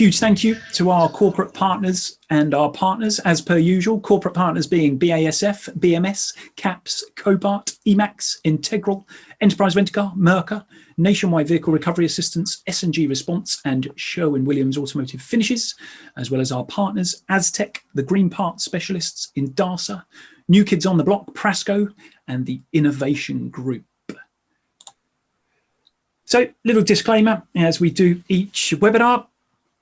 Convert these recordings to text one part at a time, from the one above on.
Huge thank you to our corporate partners and our partners, as per usual. Corporate partners being BASF, BMS, CAPS, Cobart, Emax, Integral, Enterprise Rent-A-Car, Mercer, Nationwide Vehicle Recovery Assistance, S&G Response, and Sherwin-Williams Automotive Finishes, as well as our partners, Aztec, the Green Parts Specialists, Indasa, New Kids on the Block, Prasco, and the Innovation Group. So, little disclaimer, as we do each webinar,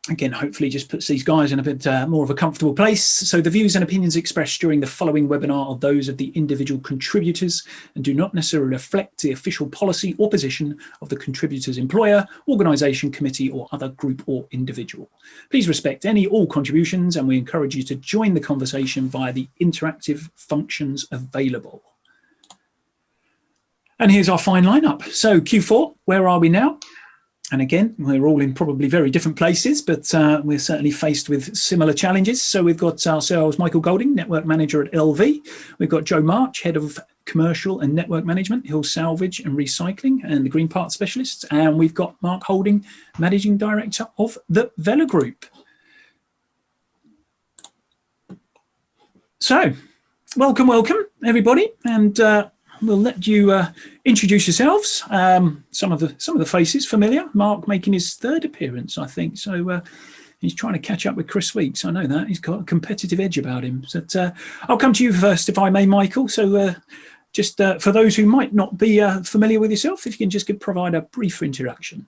again, hopefully just puts these guys in a bit more of a comfortable place. So the views and opinions expressed during the following webinar are those of the individual contributors and do not necessarily reflect the official policy or position of the contributor's employer, organisation, committee, or other group or individual. Please respect all contributions, and we encourage you to join the conversation via the interactive functions available. And here's our fine lineup. So Q4, where are we now? And again, we're all in probably very different places, but we're certainly faced with similar challenges. So we've got ourselves Michael Golding, Network Manager at LV. We've got Joe March, Head of Commercial and Network Management, Hill Salvage and Recycling, and the Green Parts Specialists. And we've got Mark Holding, Managing Director of the Vela Group. So, welcome, everybody. And we'll let you introduce yourselves. Some of the faces familiar. Mark making his third appearance, I think. So he's trying to catch up with Chris Weeks. I know that. He's got a competitive edge about him. But I'll come to you first, if I may, Michael. So just for those who might not be familiar with yourself, if you can just provide a brief introduction.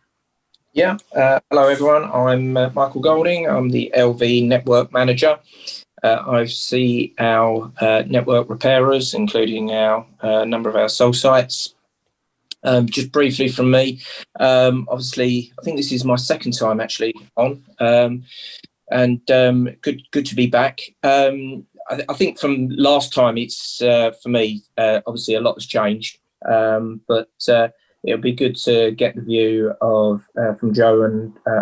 Yeah. Hello, everyone. I'm Michael Golding. I'm the LV Network Manager. I see our network repairers, including our number of our sole sites. Just briefly from me, obviously, I think this is my second time actually on, and good to be back. I think from last time, it's for me, obviously a lot has changed, but it'll be good to get the view of from Joe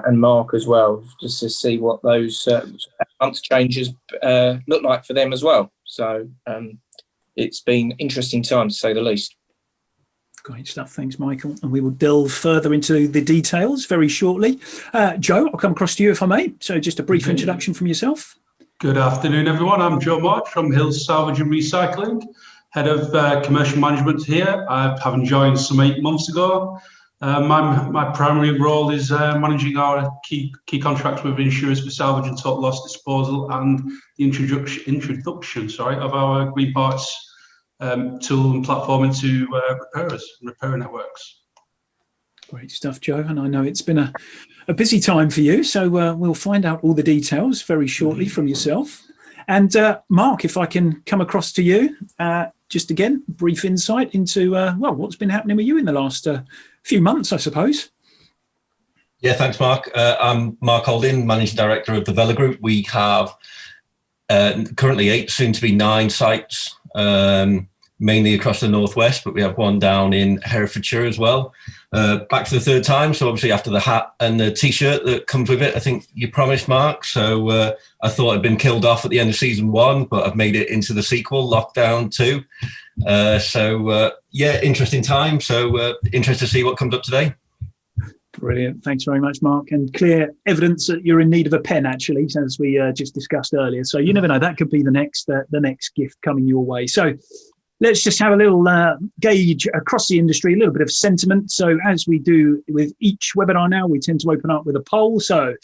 and Mark as well, just to see what those month changes look like for them as well. So it's been interesting time, to say the least. Great stuff. Thanks, Michael. And we will delve further into the details very shortly. Joe, I'll come across to you if I may. So just a brief introduction from yourself. Good afternoon, everyone. I'm Joe March from Hill Salvage and Recycling, Head of Commercial Management here. Having joined some 8 months ago. My primary role is managing our key contracts with insurers for salvage and total loss disposal, and the introduction of our Green Parts tool and platform into repair networks. Great stuff, Joe. And I know it's been a busy time for you, so we'll find out all the details very shortly from yourself. And Mark, if I can come across to you, just again, brief insight into, well, what's been happening with you in the last few months, I suppose. Yeah, thanks, Mark. I'm Mark Holding, Managing Director of the Vela Group. We have currently 8, soon to be 9 sites, mainly across the northwest, but we have one down in Herefordshire as well. Back for the third time, so obviously after the hat and the t-shirt that comes with it, I think you promised, Mark. So I thought I'd been killed off at the end of season 1, but I've made it into the sequel, Lockdown 2. Yeah, interesting time. So interested to see what comes up today. Brilliant. Thanks very much, Mark. And clear evidence that you're in need of a pen, actually, as we just discussed earlier. So you never know, that could be the next gift coming your way. So let's just have a little gauge across the industry, a little bit of sentiment. So as we do with each webinar now, we tend to open up with a poll. So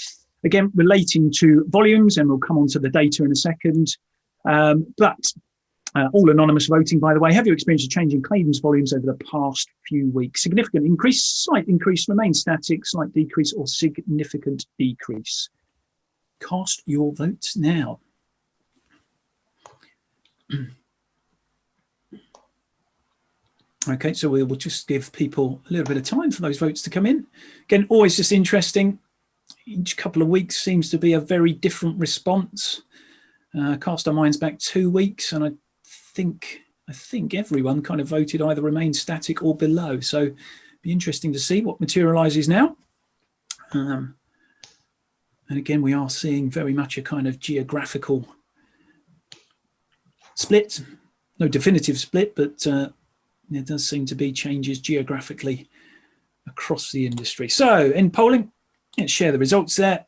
again, relating to volumes, and we'll come on to the data in a second. But all anonymous voting, by the way. Have you experienced a change in claims volumes over the past few weeks? Significant increase, slight increase, remain static, slight decrease, or significant decrease? Cast your votes now. Okay, so we'll just give people a little bit of time for those votes to come in. Again, always just interesting. Each couple of weeks seems to be a very different response. Cast our minds back 2 weeks, and I think everyone kind of voted either remain static or below. So it'd be interesting to see what materializes now. And again, we are seeing very much a kind of geographical split. No definitive split, but there does seem to be changes geographically across the industry. So in polling, let's share the results there.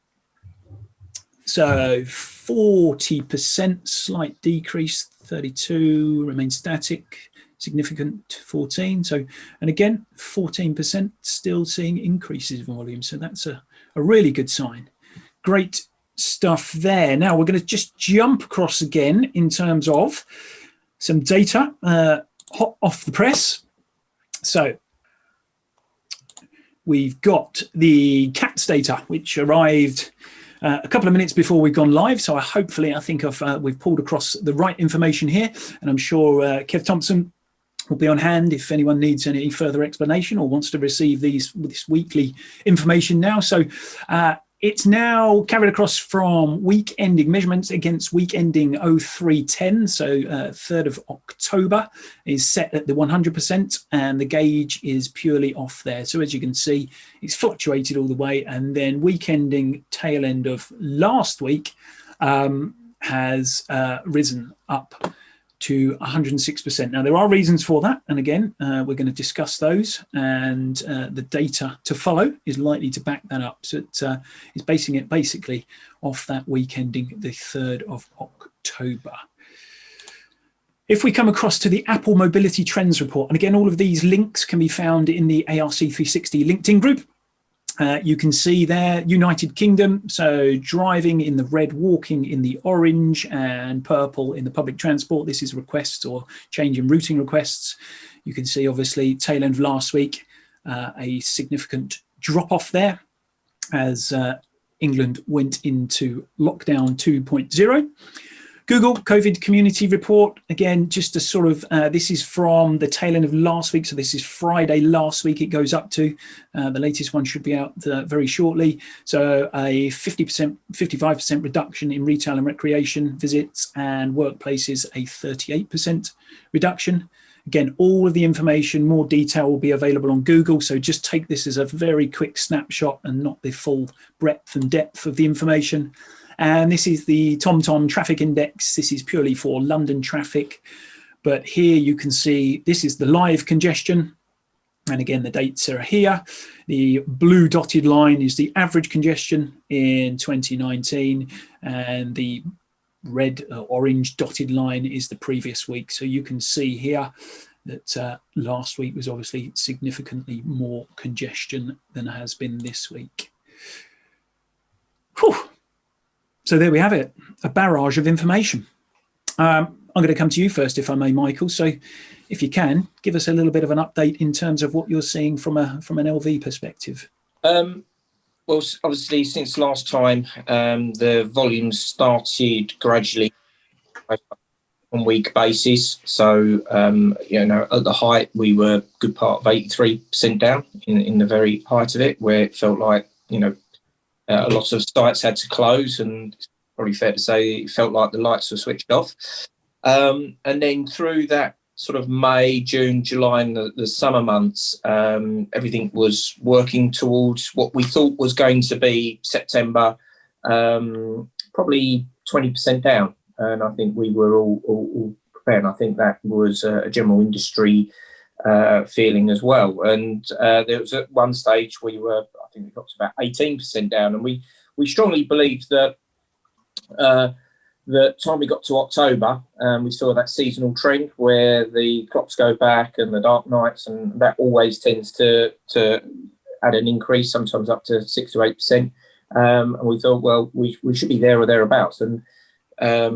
So 40%, slight decrease, 32 remains static, significant 14. So, and again, 14% still seeing increases in volume. So that's a really good sign. Great stuff there. Now we're going to just jump across again in terms of some data hot off the press. So we've got the CATS data, which arrived a couple of minutes before we've gone live. So I think we've pulled across the right information here, and I'm sure Kev Thompson will be on hand if anyone needs any further explanation or wants to receive this weekly information now. So it's now carried across from week ending measurements against week ending 0310. So 3rd of October is set at the 100%, and the gauge is purely off there. So as you can see, it's fluctuated all the way, and then week ending tail end of last week has risen up to 106%. Now, there are reasons for that. And again, we're going to discuss those, and the data to follow is likely to back that up. So it's basing it basically off that week ending the 3rd of October. If we come across to the Apple Mobility Trends Report, and again, all of these links can be found in the ARC360 LinkedIn group. You can see there, United Kingdom, so driving in the red, walking in the orange, and purple in the public transport. This is requests or change in routing requests. You can see, obviously, tail end of last week, a significant drop off there as England went into lockdown 2.0. Google COVID Community Report, again, just a sort of, this is from the tail end of last week. So this is Friday last week it goes up to. The latest one should be out very shortly. So a 50%, 55% reduction in retail and recreation visits, and workplaces a 38% reduction. Again, all of the information, more detail will be available on Google. So just take this as a very quick snapshot and not the full breadth and depth of the information. And this is the TomTom traffic index. This is purely for London traffic. But here you can see this is the live congestion. And again, the dates are here. The blue dotted line is the average congestion in 2019. And the red orange dotted line is the previous week. So you can see here that last week was obviously significantly more congestion than has been this week. Whew. So there we have it, a barrage of information. I'm going to come to you first, if I may, Michael. So if you can, give us a little bit of an update in terms of what you're seeing from an LV perspective. Well, obviously, since last time, the volumes started gradually on week basis. So, at the height, we were a good part of 83% down in the very height of it, where it felt like, a lot of sites had to close, and it's probably fair to say it felt like the lights were switched off. And then through that sort of May, June, July, and the summer months, everything was working towards what we thought was going to be September, probably 20% down. And I think we were all prepared. And I think that was a general industry feeling as well. And there was at one stage we got to about 18% down, and we strongly believed that the time we got to October, we saw that seasonal trend where the clocks go back and the dark nights, and that always tends to add an increase, sometimes up to 6 to 8%. And we thought, well, we should be there or thereabouts. And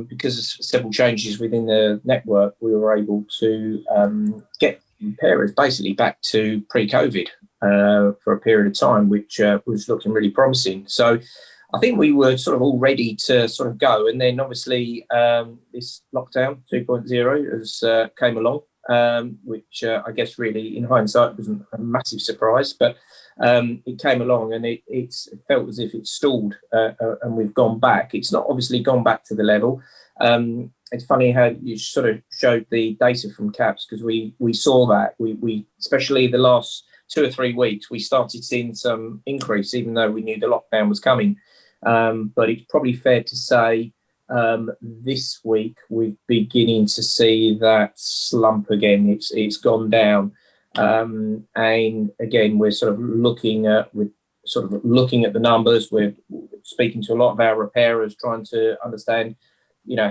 because of several changes within the network, we were able to get repairers basically back to pre-COVID for a period of time, which was looking really promising. So I think we were sort of all ready to sort of go. And then obviously this lockdown 2.0 has came along, which I guess really in hindsight wasn't a massive surprise, but it came along and it felt as if it stalled and we've gone back. It's not obviously gone back to the level. It's funny how you sort of showed the data from CAPS, because we saw that. We especially the last 2 or 3 weeks, we started seeing some increase, even though we knew the lockdown was coming. But it's probably fair to say this week we're beginning to see that slump again. It's gone down. And again, we're sort of looking at, with sort of looking at the numbers. We're speaking to a lot of our repairers, trying to understand,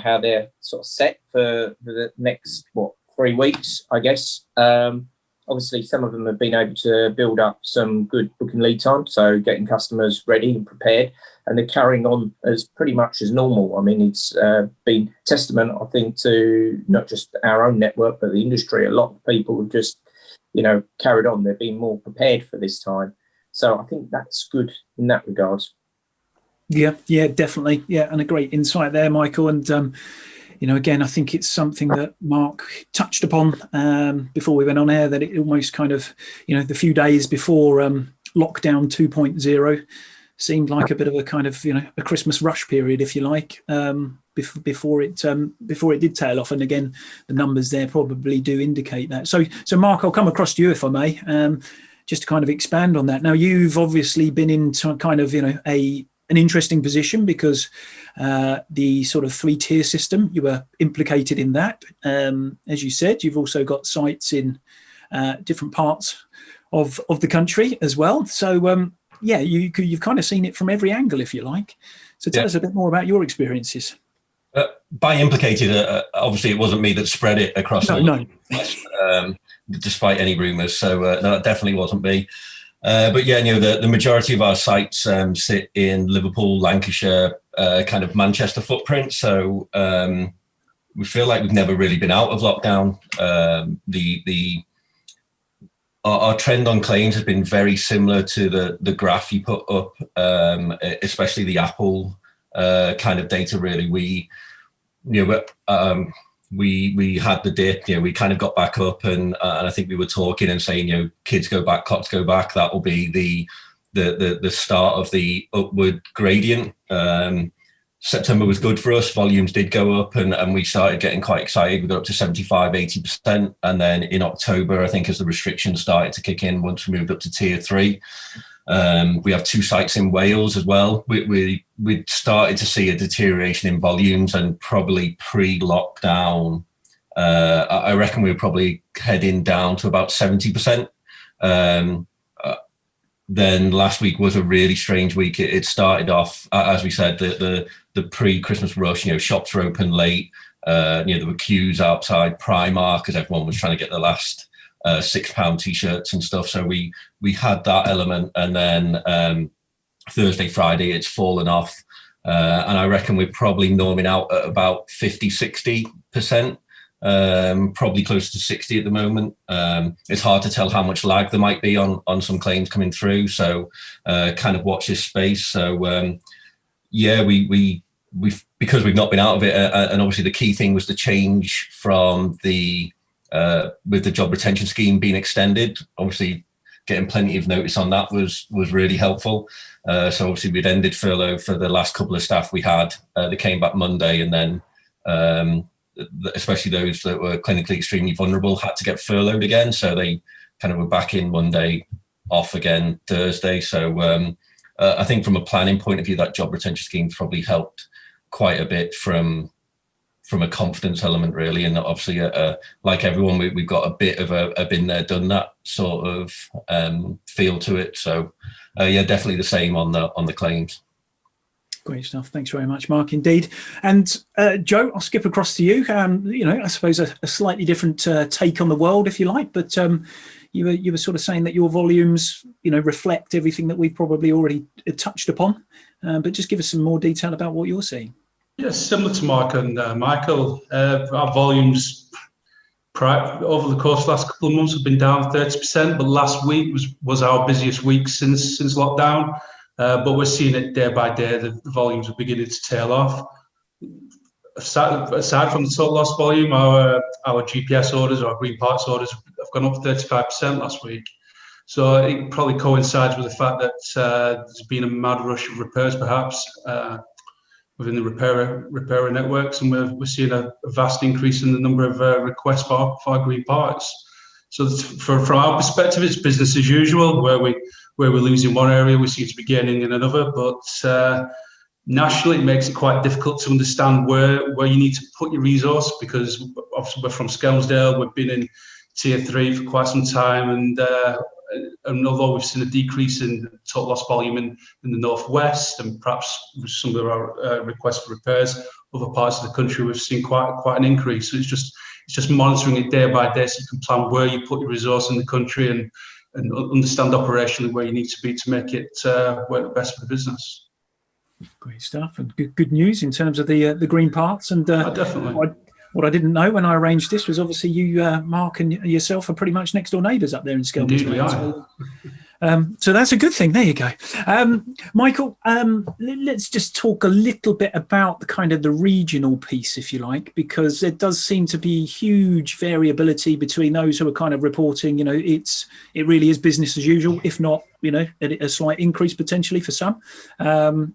how they're sort of set for the next 3 weeks, I guess. Obviously, some of them have been able to build up some good booking lead time, so getting customers ready and prepared, and they're carrying on as pretty much as normal. I mean, it's been testament, I think, to not just our own network, but the industry. A lot of people have just, carried on. They've been more prepared for this time. So I think that's good in that regard. Yeah, definitely. Yeah, and a great insight there, Michael. And again, I think it's something that Mark touched upon before we went on air, that it almost kind of, the few days before lockdown 2.0 seemed like a bit of a kind of, a Christmas rush period, if you like, before it did tail off. And again, the numbers there probably do indicate that. So Mark, I'll come across to you, if I may, just to kind of expand on that. Now, you've obviously been in kind of, an interesting position, because the sort of 3-tier system, you were implicated in that. As you said, you've also got sites in different parts of the country as well. So you've kind of seen it from every angle, if you like. So tell us a bit more about your experiences. By implicated, obviously it wasn't me that spread it across despite any rumours. So no, it definitely wasn't me. But yeah, the majority of our sites sit in Liverpool, Lancashire, kind of Manchester footprint. So we feel like we've never really been out of lockdown. Our trend on claims has been very similar to the graph you put up, especially the Apple kind of data. Really, we had the dip, we kind of got back up, and I think we were talking and saying, kids go back, clocks go back. That will be the start of the upward gradient. September was good for us. Volumes did go up, and we started getting quite excited. We got up to 75, 80%. And then in October, I think, as the restrictions started to kick in, once we moved up to tier 3, we have 2 sites in Wales as well. We started to see a deterioration in volumes, and probably pre-lockdown, I reckon we were probably heading down to about 70%. Then last week was a really strange week. It started off, as we said, the pre-Christmas rush. Shops were open late. There were queues outside Primark because everyone was trying to get the last £6 t-shirts and stuff. So we had that element, and then Thursday, Friday, it's fallen off, and I reckon we're probably norming out at about 50-60%, probably close to 60 at the moment. It's hard to tell how much lag there might be on some claims coming through, so kind of watch this space. So we've because we've not been out of it, and obviously the key thing was the change from with the job retention scheme being extended. Obviously getting plenty of notice on that was really helpful. So obviously we'd ended furlough for the last couple of staff we had. They came back Monday, and then especially those that were clinically extremely vulnerable had to get furloughed again. So they kind of were back in Monday, off again Thursday. So I think from a planning point of view, that job retention scheme's probably helped quite a bit from a confidence element, really. And obviously, like everyone, we've got a bit of a been there, done that sort of feel to it. So definitely the same on the claims. Great stuff. Thanks very much, Mark, indeed. And Joe, I'll skip across to you. I suppose a slightly different take on the world, if you like, but you were sort of saying that your volumes, reflect everything that we've probably already touched upon, but just give us some more detail about what you're seeing. Yes, similar to Mark and Michael, our volumes over the course of the last couple of months have been down 30%, but last week was our busiest week since lockdown. But we're seeing it day by day. The volumes are beginning to tail off. Aside from the total loss volume, our GPS orders, our green parts orders, have gone up 35% last week. So it probably coincides with the fact that there's been a mad rush of repairs, perhaps, within the repairer networks, and we're seeing a vast increase in the number of requests for our green parts. So from our perspective, it's business as usual. Where we lose in one area, we seem to be gaining in another. But nationally, it makes it quite difficult to understand where you need to put your resource, because obviously we're from Skelmersdale. We've been in tier 3 for quite some time, and and although we've seen a decrease in total loss volume in the northwest, and perhaps with some of our requests for repairs, other parts of the country we've seen quite an increase. So it's just monitoring it day by day, so you can plan where you put your resource in the country and understand operationally where you need to be to make it work the best for the business. Great stuff, and good news in terms of the green parts. And Definitely. What I didn't know when I arranged this was obviously you, Mark, and yourself are pretty much next door neighbours up there in Skelmersdale. Indeed, we are. So that's a good thing. There you go. Michael, let's just talk a little bit about the kind of the regional piece, if you like, because there does seem to be huge variability between those who are kind of reporting, it really is business as usual, if not, a slight increase potentially for some. And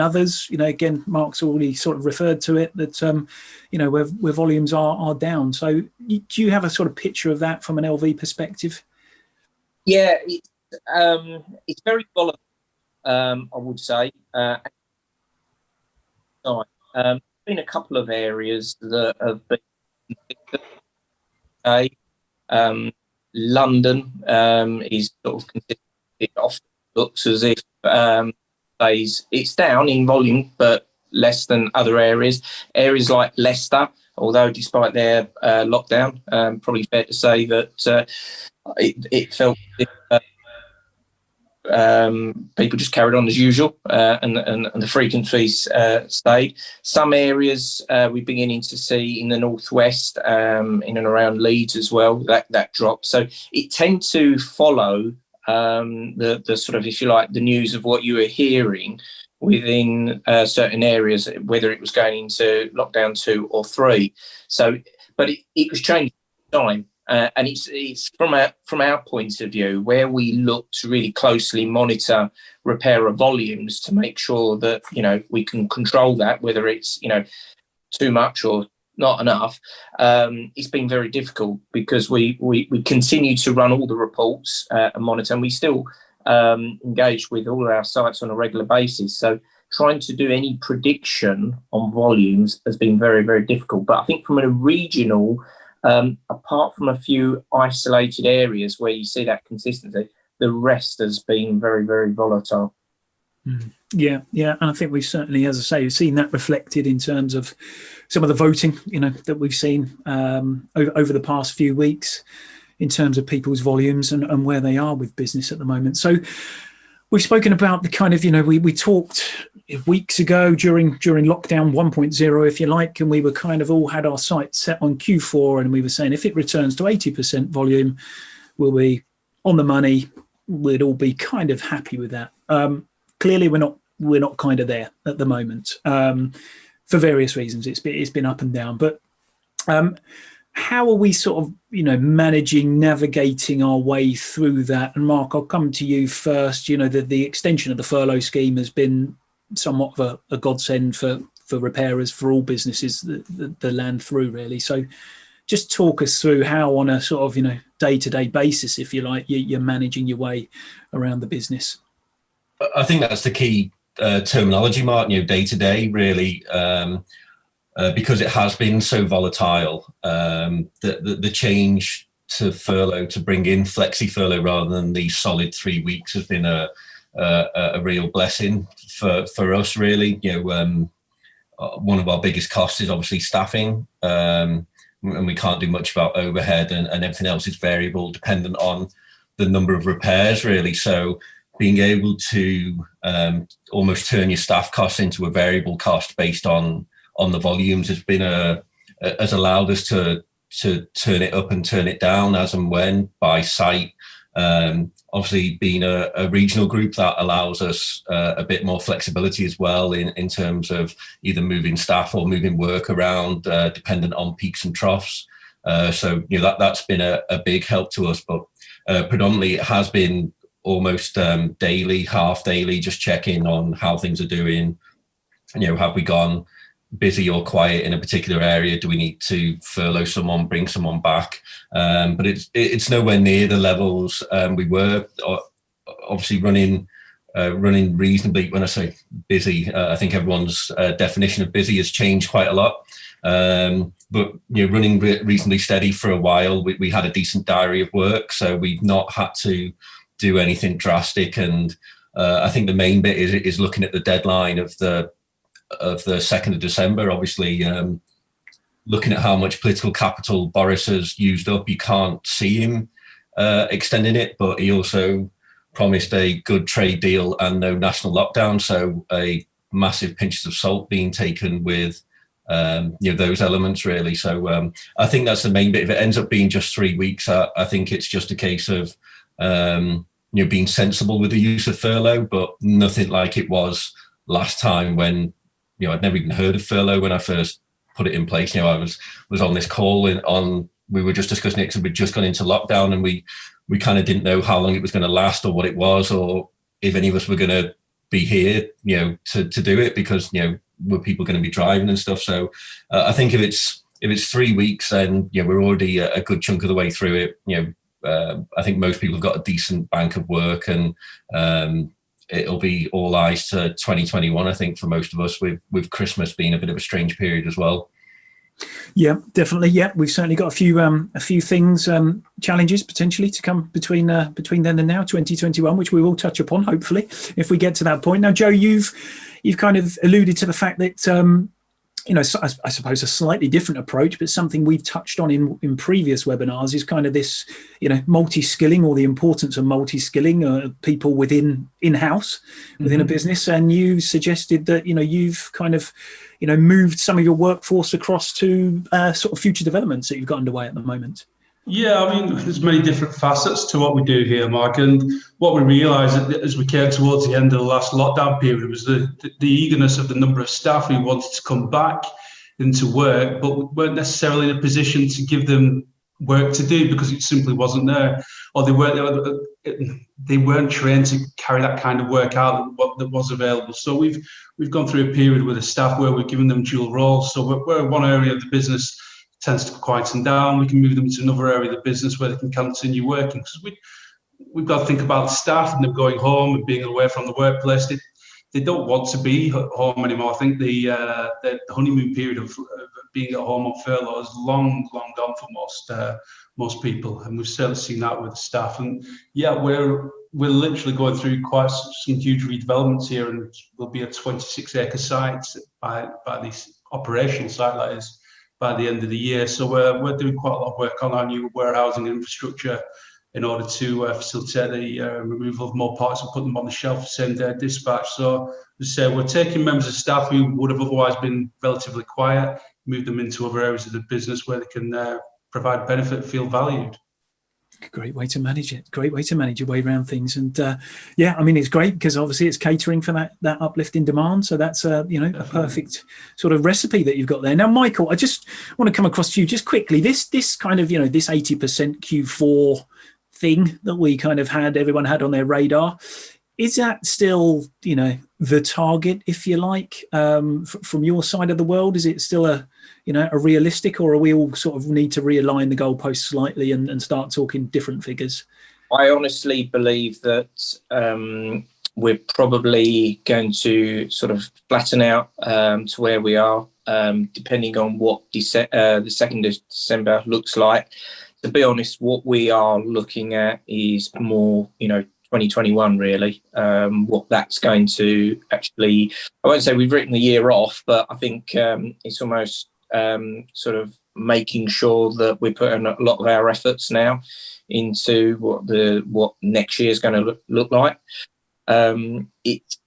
others, again, Mark's already sort of referred to it, that, where volumes are down. So do you have a sort of picture of that from an LV perspective? Yeah, it's very volatile, I would say. There's been a couple of areas that have been London is sort of consistent. It often looks as if it's down in volume, but less than other areas. Areas like Leicester, although despite their lockdown, probably fair to say that it felt people just carried on as usual, and the frequencies stayed. Some areas we're beginning to see in the northwest, in and around Leeds as well, that dropped. So it tends to follow the sort of, if you like, the news of what you were hearing within certain areas, whether it was going into lockdown 2 or 3. So, but it was changing time. And it's from our point of view, where we look to really closely monitor repairer volumes to make sure that, we can control that, whether it's, too much or not enough. It's been very difficult because we continue to run all the reports and monitor, and we still engage with all of our sites on a regular basis. So trying to do any prediction on volumes has been very, very difficult. But I think from a regional, apart from a few isolated areas where you see that consistency, the rest has been very, very volatile. Yeah. And I think we've certainly, as I say, seen that reflected in terms of some of the voting, that we've seen over the past few weeks in terms of people's volumes and where they are with business at the moment. So we've spoken about the kind of, we talked weeks ago during lockdown 1.0, if you like, and we were kind of all had our sights set on Q4, and we were saying if it returns to 80% volume, we'll be on the money. We'd all be kind of happy with that. Clearly, we're not kind of there at the moment for various reasons. It's been up and down, but how are we sort of navigating our way through that? And Mark, I'll come to you first. The extension of the furlough scheme has been somewhat of a godsend for repairers, for all businesses that land through, really. So just talk us through how, on a sort of day-to-day basis, if you like, you're managing your way around the business. I think that's the key terminology, Mark, day-to-day, really, because it has been so volatile. The change to furlough, to bring in flexi furlough rather than the solid 3 weeks, has been a real blessing for us, really. One of our biggest costs is obviously staffing, and we can't do much about overhead, and everything else is variable, dependent on the number of repairs, really. So being able to almost turn your staff costs into a variable cost based on the volumes has allowed us to turn it up and turn it down as and when by site. Obviously, being a regional group, that allows us a bit more flexibility as well in terms of either moving staff or moving work around, dependent on peaks and troughs. So that's been a big help to us. But predominantly, it has been almost daily, half daily, just checking on how things are doing. Have we gone busy or quiet in a particular area? Do we need to furlough someone, bring someone back? But it's nowhere near the levels we were. Obviously, running running reasonably. When I say busy, I think everyone's definition of busy has changed quite a lot. But running reasonably steady for a while. We had a decent diary of work, so we've not had to do anything drastic. And I think the main bit is looking at the deadline of the 2nd of December. Obviously, looking at how much political capital Boris has used up, you can't see him extending it, but he also promised a good trade deal and no national lockdown. So a massive pinches of salt being taken with those elements, really. So I think that's the main bit. If it ends up being just 3 weeks, I think it's just a case of being sensible with the use of furlough, but nothing like it was last time when I'd never even heard of furlough when I first put it in place. I was on this call we were just discussing it because we'd just gone into lockdown, and we kind of didn't know how long it was going to last or what it was, or if any of us were going to be here, to do it, because were people going to be driving and stuff. So I think if it's 3 weeks, then we're already a good chunk of the way through it. I think most people have got a decent bank of work, and it'll be all eyes to 2021. I think for most of us, with Christmas being a bit of a strange period as well. Yeah, definitely. Yeah, we've certainly got a few things, challenges potentially to come between then and now, 2021, which we will touch upon hopefully if we get to that point. Now, Joe, you've kind of alluded to the fact that I suppose a slightly different approach, but something we've touched on in previous webinars is kind of this, multi-skilling, or the importance of multi-skilling people in-house within a business. And you suggested that, you've kind of, moved some of your workforce across to sort of future developments that you've got underway at the moment. Yeah, I mean, there's many different facets to what we do here, Mark. And what we realised as we came towards the end of the last lockdown period was the eagerness of the number of staff who wanted to come back into work, but weren't necessarily in a position to give them work to do because it simply wasn't there, or they weren't trained to carry that kind of work out that was available. So we've gone through a period with the staff where we've given them dual roles. So where one area of the business tends to quieten down, we can move them into another area of the business where they can continue working. Because we've got to think about the staff and them going home and being away from the workplace. They don't want to be home anymore. I think the honeymoon period of being at home on furlough is long gone for most people, and we've certainly seen that with the staff. And yeah, we're literally going through quite some huge redevelopments here, and we'll be a 26-acre site by the operational site, that is, by the end of the year. So we're doing quite a lot of work on our new warehousing infrastructure in order to facilitate the removal of more parts and put them on the shelf for same-day dispatch. So as I say, we're taking members of staff who would have otherwise been relatively quiet, move them into other areas of the business where they can provide benefit, feel valued. Great way to manage it. Great way to manage your way around things. And yeah, I mean, it's great because obviously it's catering for that uplift in demand. So that's a perfect sort of recipe that you've got there. Now, Michael, I just want to come across to you just quickly. This kind of, this 80% Q4 thing that we kind of everyone had on their radar. Is that still, the target, if you like, from your side of the world? Is it still a realistic, or are we all sort of need to realign the goalposts slightly and start talking different figures? I honestly believe that we're probably going to sort of flatten out to where we are, depending on what the 2nd of December looks like. To be honest, what we are looking at is more, 2021 really, what that's going to actually, I won't say we've written the year off, but I think it's almost sort of making sure that we're putting a lot of our efforts now into what next year is going to look like. It's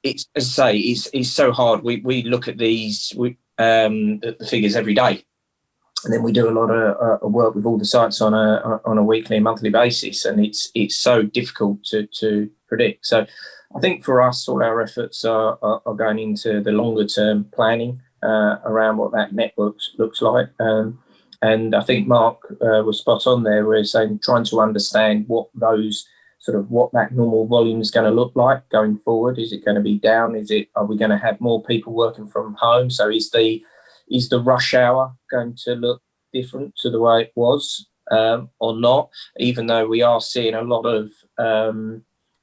as I say, it's so hard. We look at these the figures every day, and then we do a lot of work with all the sites on a weekly and monthly basis, and it's so difficult to predict. So I think for us, all our efforts are going into the longer term planning around what that network looks like. And I think Mark was spot on there. We're saying trying to understand what that normal volume is going to look like going forward. Is it going to be down? Are we going to have more people working from home? So is the rush hour going to look different to the way it was or not? Even though we are seeing a lot of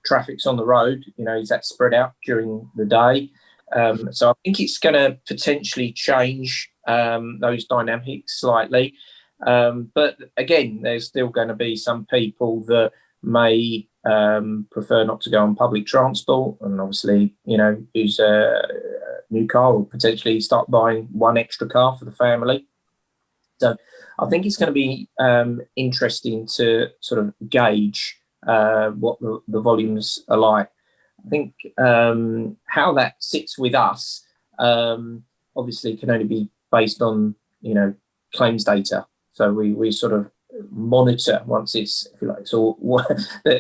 traffic's on the road, is that spread out during the day? So I think it's going to potentially change those dynamics slightly. But again, there's still going to be some people that may prefer not to go on public transport, and obviously, use a new car, or potentially start buying one extra car for the family. So I think it's going to be interesting to sort of gauge what the volumes are like. I think how that sits with us obviously can only be based on claims data. So we sort of monitor once it's, if you like, so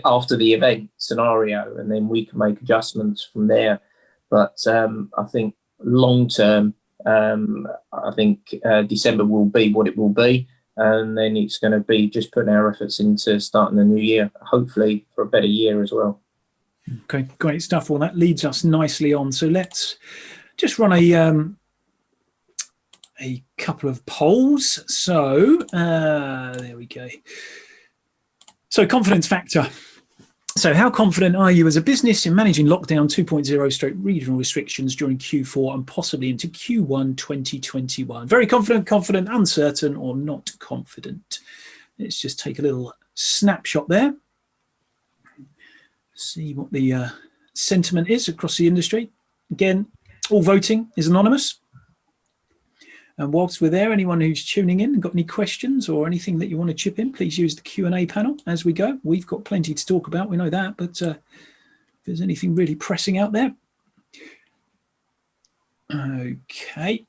after the event scenario, and then we can make adjustments from there. But I think long term, I think December will be what it will be, and then it's going to be just putting our efforts into starting the new year, hopefully for a better year as well. Okay, great stuff. Well, that leads us nicely on. So let's just run a couple of polls. So there we go. So confidence factor. So how confident are you as a business in managing lockdown 2.0 / regional restrictions during Q4 and possibly into Q1 2021? Very confident, confident, uncertain, or not confident? Let's just take a little snapshot there. See what the sentiment is across the industry. Again, all voting is anonymous. And whilst we're there, anyone who's tuning in and got any questions or anything that you want to chip in, please use the Q&A panel as we go. We've got plenty to talk about, we know that, but if there's anything really pressing out there. Okay,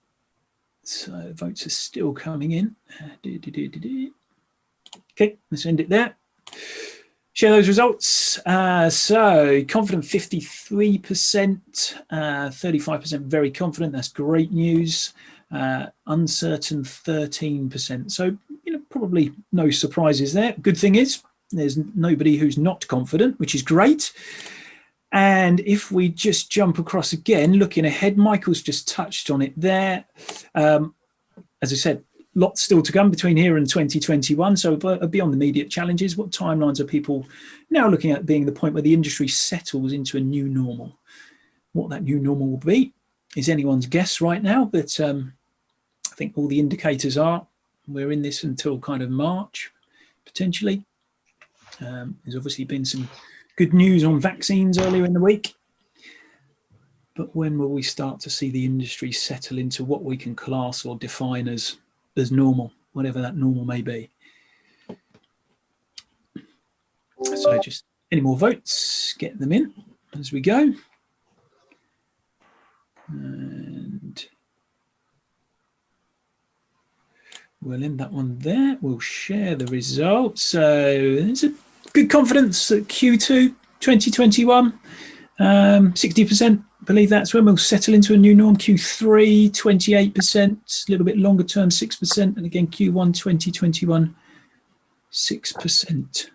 so votes are still coming in. Okay, let's end it there. Share those results. So confident 53%, 35% very confident. That's great news. Uncertain 13%. So, probably no surprises there. Good thing is there's nobody who's not confident, which is great. And if we just jump across again, looking ahead, Michael's just touched on it there. As I said, lots still to come between here and 2021. So beyond the immediate challenges, what timelines are people now looking at being the point where the industry settles into a new normal? What that new normal will be is anyone's guess right now, but I think all the indicators are we're in this until kind of March, potentially. There's obviously been some good news on vaccines earlier in the week. But when will we start to see the industry settle into what we can class or define as normal, whatever that normal may be? So just any more votes, get them in as we go. And we'll end that one there. We'll share the results. So there's a good confidence that Q2 2021, 60% believe that's when we'll settle into a new norm. Q3, 28%, a little bit longer term, 6%. And again, Q1 2021, 6%.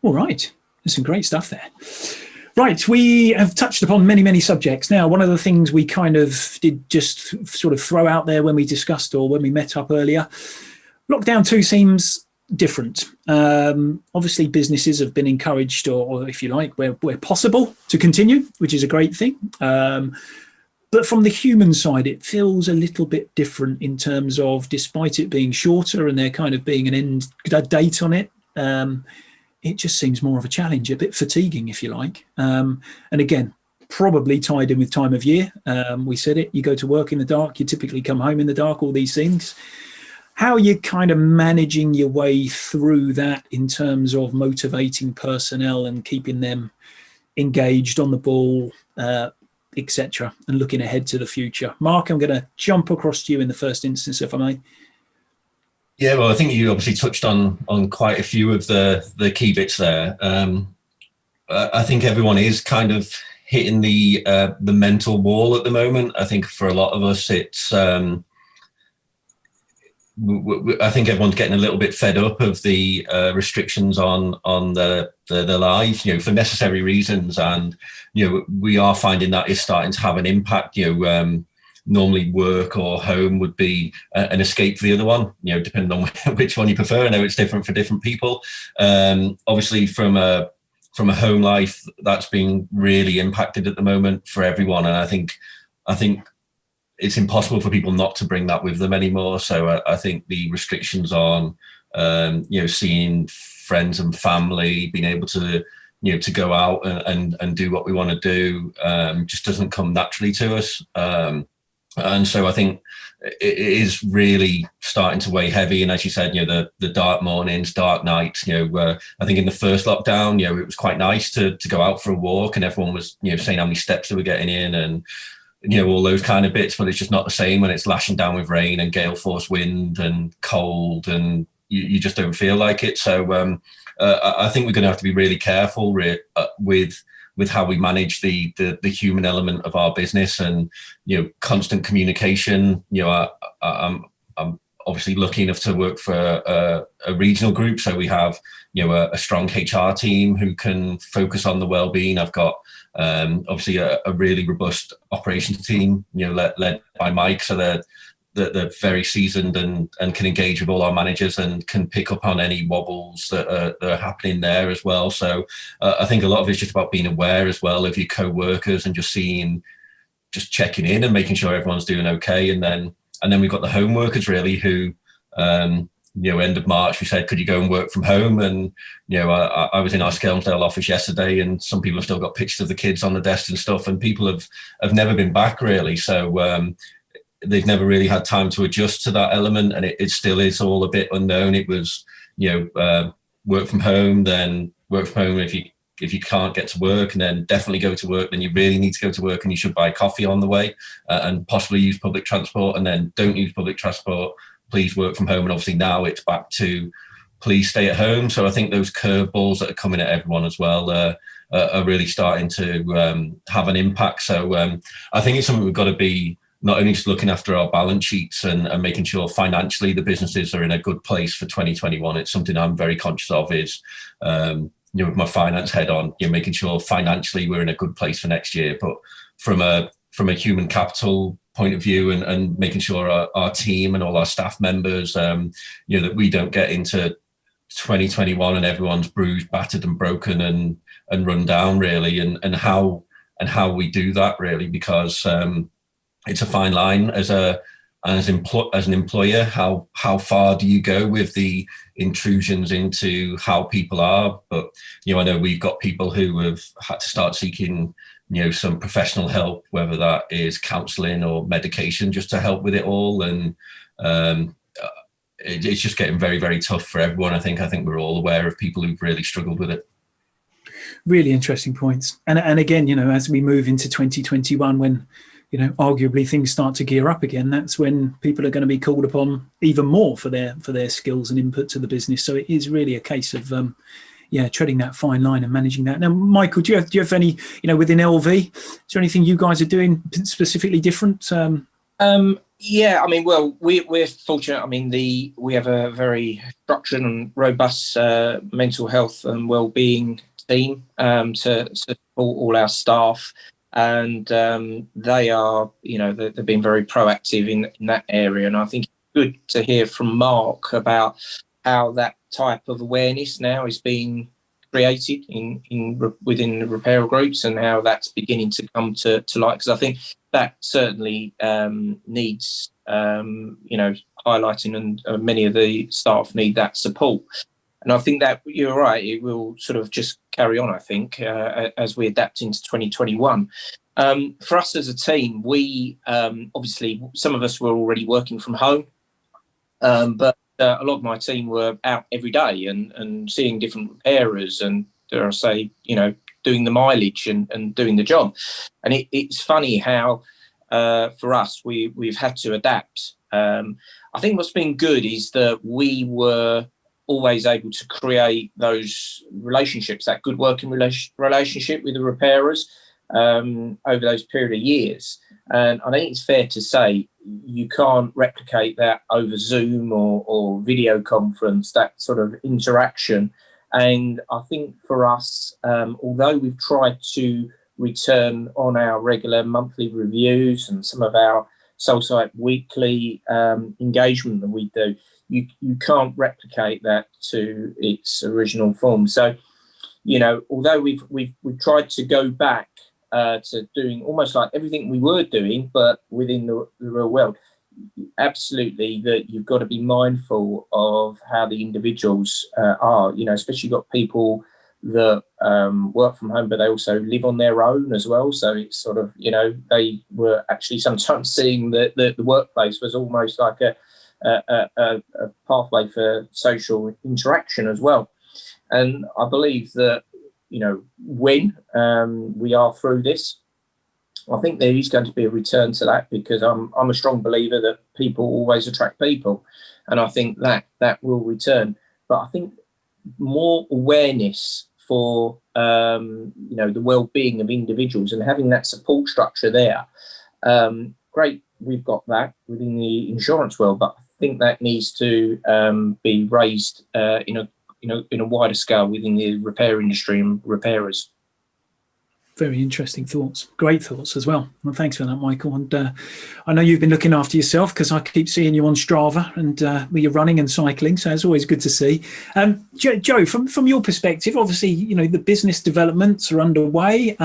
All right, there's some great stuff there. Right, we have touched upon many, many subjects. Now, one of the things we kind of did just sort of throw out there when we discussed or when we met up earlier, lockdown 2 seems different. Obviously, businesses have been encouraged, or if you like, where possible, to continue, which is a great thing. But from the human side, it feels a little bit different in terms of, despite it being shorter and there kind of being an end date on it, it just seems more of a challenge, a bit fatiguing, if you like. And again, probably tied in with time of year. We said it, you go to work in the dark, you typically come home in the dark, all these things. How are you kind of managing your way through that in terms of motivating personnel and keeping them engaged, on the ball, etc., and looking ahead to the future? Mark, I'm going to jump across to you in the first instance, if I may. Yeah, well, I think you obviously touched on quite a few of the key bits there. I think everyone is kind of hitting the mental wall at the moment. I think for a lot of us, it's I think everyone's getting a little bit fed up of the restrictions on their lives, for necessary reasons, and we are finding that is starting to have an impact. Normally work or home would be an escape for the other one, depending on which one you prefer. I know it's different for different people. Obviously, from a from a home life, that's being really impacted at the moment for everyone. And I think it's impossible for people not to bring that with them anymore. So I think the restrictions on, seeing friends and family, being able to, to go out and do what we want to do, just doesn't come naturally to us. And so I think it is really starting to weigh heavy. And as you said, the dark mornings, dark nights, I think in the first lockdown, it was quite nice to go out for a walk, and everyone was, saying how many steps they were getting in, and all those kind of bits, but it's just not the same when it's lashing down with rain and gale force wind and cold, and you just don't feel like it. So I think we're going to have to be really careful with how we manage the human element of our business, and constant communication. I'm obviously lucky enough to work for a regional group, so we have a strong HR team who can focus on the well-being. I've got obviously a really robust operations team, led by Mike, so they're very seasoned and can engage with all our managers and can pick up on any wobbles that are happening there as well. So I think a lot of it's just about being aware as well of your co-workers and just checking in and making sure everyone's doing okay. And then we've got the home workers really who, end of March, we said, could you go and work from home? And, I was in our Skelmersdale office yesterday, and some people have still got pictures of the kids on the desk and stuff, and people have never been back really. So they've never really had time to adjust to that element, and it still is all a bit unknown. It was, work from home, then work from home if you can't get to work, and then definitely go to work, then you really need to go to work, and you should buy coffee on the way, and possibly use public transport, and then don't use public transport, please work from home. And obviously now it's back to please stay at home. So I think those curveballs that are coming at everyone as well are really starting to have an impact. So I think it's something we've got to be not only just looking after our balance sheets and making sure financially the businesses are in a good place for 2021. It's something I'm very conscious of is, with my finance head on, making sure financially we're in a good place for next year. But from a human capital point of view, and making sure our team and all our staff members, that we don't get into 2021 and everyone's bruised, battered and broken and run down really, and how we do that really, because it's a fine line as an employer. How far do you go with the intrusions into how people are? But I know we've got people who have had to start seeking some professional help, whether that is counselling or medication, just to help with it all. And it's just getting very, very tough for everyone. I think we're all aware of people who've really struggled with it. Really interesting points. And again, as we move into 2021, when arguably things start to gear up again, that's when people are going to be called upon even more for their skills and input to the business. So it is really a case of treading that fine line and managing that. Now, Michael, do you have any, within LV, is there anything you guys are doing specifically different? Yeah, I mean, well, we're fortunate. I mean, we have a very structured and robust mental health and well-being team to support all our staff. And they are, they've been very proactive in that area. And I think it's good to hear from Mark about how that type of awareness now is being created within the repairer groups, and how that's beginning to come to light. Because I think that certainly needs, highlighting, and many of the staff need that support. And I think that you're right, it will sort of just carry on, I think, as we adapt into 2021. For us as a team, we obviously, some of us were already working from home, but a lot of my team were out every day and seeing different repairers and, dare I say, doing the mileage and doing the job. And it's funny how, for us, we've had to adapt. I think what's been good is that we were always able to create those relationships, that good working relationship with the repairers over those period of years. And I think it's fair to say you can't replicate that over Zoom or video conference, that sort of interaction. And I think for us, although we've tried to return on our regular monthly reviews and some of our Soul Site weekly engagement that we do, you can't replicate that to its original form. So although we've tried to go back to doing almost like everything we were doing, but within the real world, absolutely that you've got to be mindful of how the individuals are, especially you've got people that work from home, but they also live on their own as well. So it's sort of, they were actually sometimes seeing that the workplace was almost like a pathway for social interaction as well. And I believe that, when we are through this, I think there is going to be a return to that, because I'm a strong believer that people always attract people. And I think that will return. But I think more awareness for, the well-being of individuals and having that support structure there. Great, we've got that within the insurance world, but I think that needs to be raised in a wider scale within the repair industry and repairers. Very interesting thoughts. Great thoughts as well. Well, thanks for that, Michael. And I know you've been looking after yourself, because I keep seeing you on Strava and where you're running and cycling. So it's always good to see. Joe, from your perspective, obviously, the business developments are underway.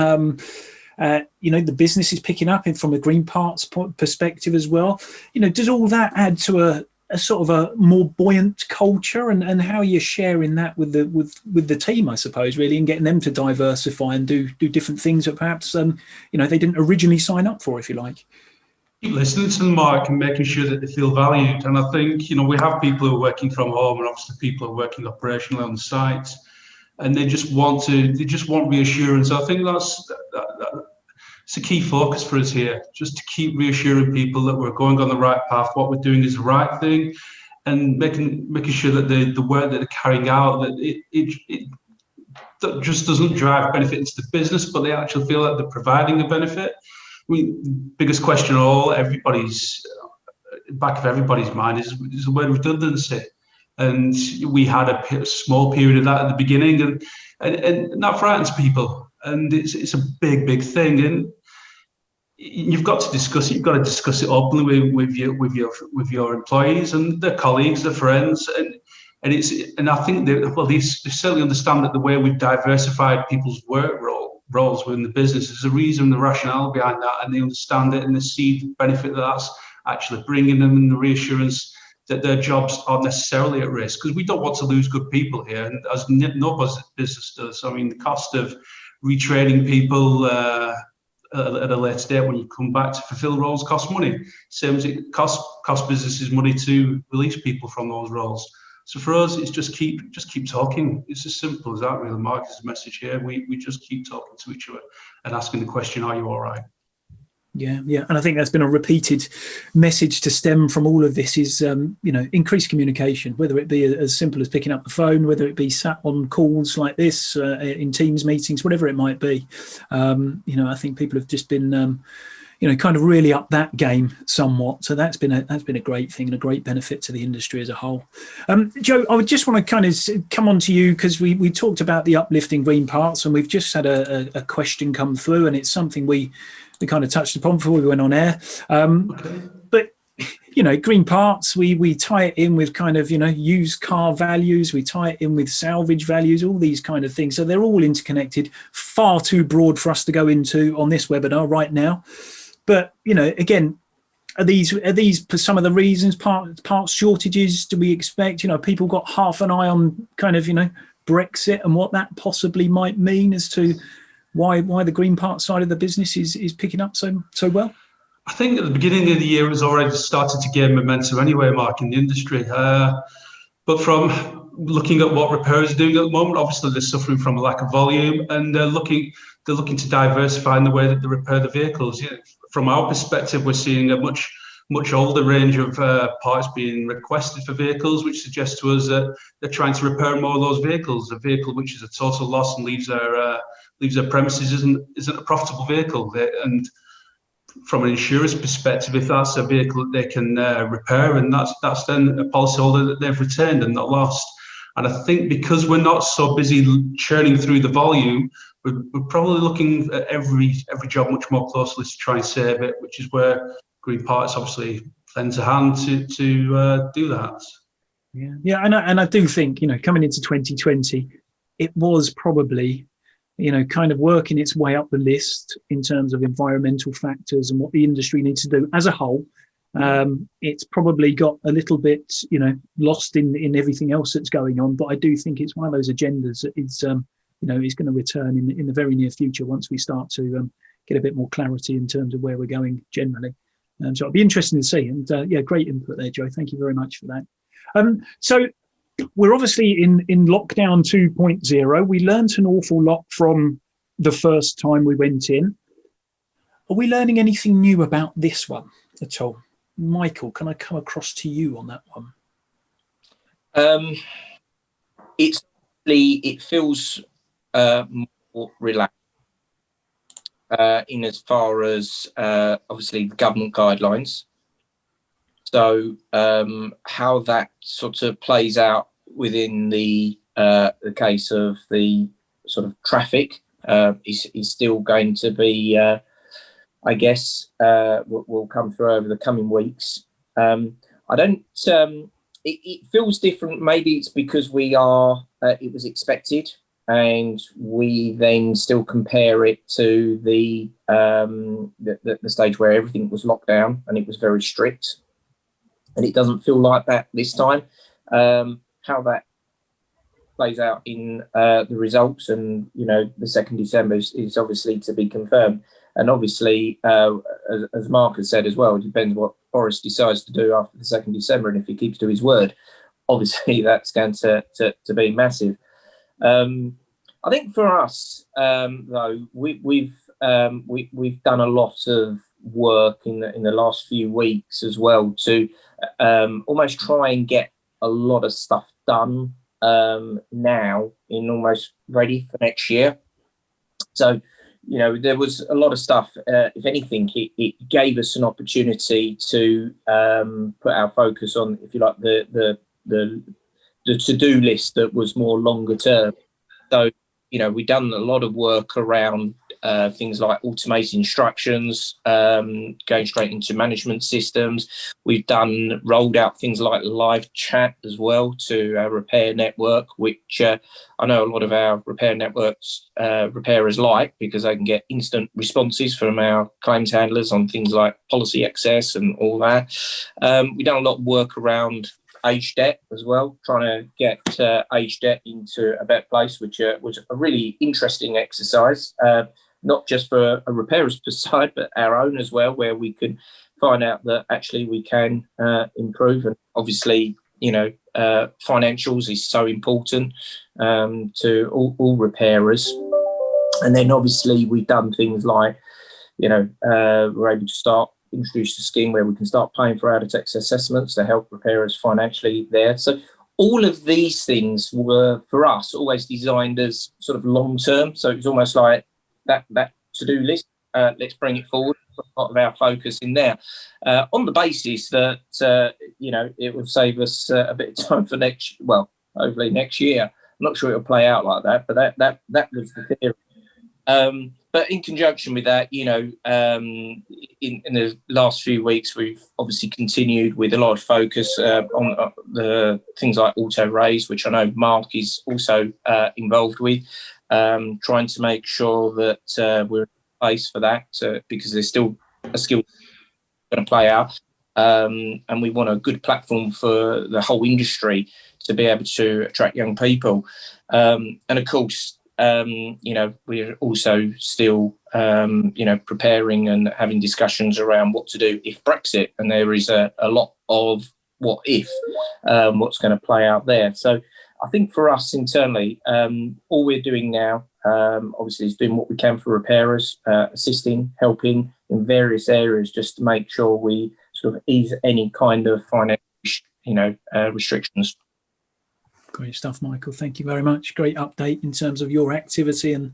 The business is picking up, and from a Green Parts perspective as well. Does all that add to a sort of a more buoyant culture, and how you're sharing that with the team, I suppose, really, and getting them to diversify and do different things that perhaps they didn't originally sign up for, if you like. Keep listening to them, Mark, and making sure that they feel valued. And I think we have people who are working from home, and obviously people who are working operationally on the site, and they just want reassurance. I think that's a key focus for us here, just to keep reassuring people that we're going on the right path, what we're doing is the right thing, and making sure that the work that they're carrying out, that it that just doesn't drive benefit into the business, but they actually feel that they're providing a benefit. Biggest question of all, everybody's back of everybody's mind is the word redundancy. And we had a small period of that at the beginning, and that frightens people. And it's a big thing, and you've got to discuss it. You've got to discuss it openly with your employees and their colleagues, their friends, and I think they certainly understand that the way we've diversified people's work roles within the business is a reason, the rationale behind that, and they understand it and they see the benefit that's actually bringing them, and the reassurance that their jobs aren't necessarily at risk, because we don't want to lose good people here, and as no business does. I mean, the cost of retraining people at a later date when you come back to fulfill roles costs money. Same as it costs businesses money to release people from those roles. So for us, it's just keep talking. It's as simple as that, really. Mark's message here. We just keep talking to each other and asking the question, are you all right? Yeah. And I think that's been a repeated message to stem from all of this is, increased communication, whether it be as simple as picking up the phone, whether it be sat on calls like this, in Teams meetings, whatever it might be. I think people have just been, kind of really up that game somewhat. So that's been a great thing and a great benefit to the industry as a whole. Joe, I would just want to kind of come on to you, because we talked about the uplifting Green Parts, and we've just had a question come through, and it's something we kind of touched upon before we went on air. Okay. But, Green Parts, we tie it in with kind of, used car values. We tie it in with salvage values, all these kind of things. So they're all interconnected, far too broad for us to go into on this webinar right now. But, again, are these some of the reasons, parts shortages? Do we expect, people got half an eye on kind of, Brexit and what that possibly might mean as to why the Green Parts side of the business is picking up so well? I think at the beginning of the year it was already started to gain momentum anyway, Mark, in the industry. But from looking at what repairers are doing at the moment, obviously they're suffering from a lack of volume, and they're looking to diversify in the way that they repair the vehicles. From our perspective, we're seeing a much older range of parts being requested for vehicles, which suggests to us that they're trying to repair more of those vehicles. A vehicle which is a total loss and leaves their premises isn't a profitable vehicle. And from an insurer's perspective, if that's a vehicle that they can repair, and that's then a policyholder that they've retained and not lost. And I think because we're not so busy churning through the volume, we're probably looking at every job much more closely to try and save it, which is where Green Parts obviously lends a hand to do that. Yeah, and I do think, coming into 2020, it was probably, kind of working its way up the list in terms of environmental factors and what the industry needs to do as a whole. It's probably got a little bit, lost in everything else that's going on. But I do think it's one of those agendas that is, is going to return in the very near future once we start to get a bit more clarity in terms of where we're going generally. So it'll be interesting to see. And great input there, Joe. Thank you very much for that. So we're obviously in lockdown 2.0. We learned an awful lot from the first time we went in. Are we learning anything new about this one at all? Michael, can I come across to you on that one? It feels more relaxed in as far as obviously the government guidelines. So how that sort of plays out within the case of the sort of traffic is still going to be, I guess, will come through over the coming weeks. I don't. It feels different. Maybe it's because we are. It was expected, and we then still compare it to the stage where everything was locked down and it was very strict. And it doesn't feel like that this time. How that plays out in the results and, the 2nd December is obviously to be confirmed. And obviously, as Mark has said as well, it depends what Boris decides to do after the 2nd December. And if he keeps to his word, obviously that's going to be massive. I think for us, though, we've done a lot of work in the last few weeks as well to almost try and get a lot of stuff done now in almost ready for next year. So, there was a lot of stuff. If anything, it gave us an opportunity to put our focus on, if you like, the to-do list that was more longer term. So, we've done a lot of work around things like automated instructions, going straight into management systems. We've rolled out things like live chat as well to our repair network, which I know a lot of our repair networks repairers like, because they can get instant responses from our claims handlers on things like policy access and all that. We've done a lot of work around age debt as well, trying to get age debt into a better place, which was a really interesting exercise, not just for a repairer's side, but our own as well, where we could find out that actually we can improve. And obviously, financials is so important to all repairers. And then obviously we've done things like, we're able to introduce a scheme where we can start paying for out-of-tax assessments to help repairers financially there. So all of these things were, for us, always designed as sort of long-term. So it was almost like that to-do list. Let's bring it forward, put a lot of our focus in there, on the basis that, it will save us a bit of time for hopefully next year. I'm not sure it'll play out like that, but that was the theory. But in conjunction with that, in the last few weeks, we've obviously continued with a lot of focus on the things like auto raise, which I know Mark is also involved with, trying to make sure that we're in place for that, because there's still a skill going to play out. And we want a good platform for the whole industry to be able to attract young people. And of course, we're also still, preparing and having discussions around what to do if Brexit, and there is a lot of what if, what's going to play out there. So I think for us internally, all we're doing now, obviously, is doing what we can for repairers, assisting, helping in various areas, just to make sure we sort of ease any kind of financial, restrictions. Great stuff, Michael. Thank you very much. Great update in terms of your activity and,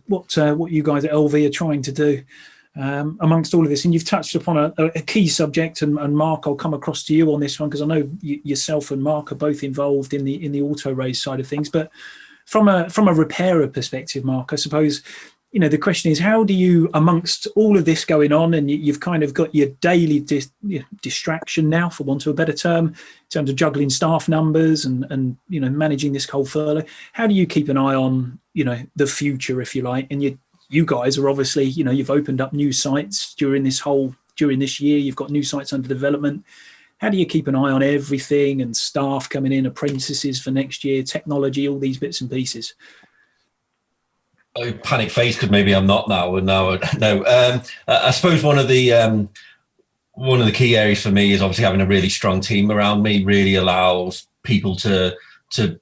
what you guys at LV are trying to do amongst all of this. And you've touched upon a key subject. And Mark, I'll come across to you on this one, because I know yourself and Mark are both involved in the auto raise side of things. But from a repairer perspective, Mark, I suppose the question is, how do you, amongst all of this going on, and you've kind of got your daily distraction now, for want of a better term, in terms of juggling staff numbers and managing this whole furlough, how do you keep an eye on, the future, if you like? And you guys are obviously, you've opened up new sites during this year, you've got new sites under development. How do you keep an eye on everything and staff coming in, apprentices for next year, technology, all these bits and pieces? I panic face because maybe I'm not now. No. I suppose one of the key areas for me is obviously having a really strong team around me. Really allows people to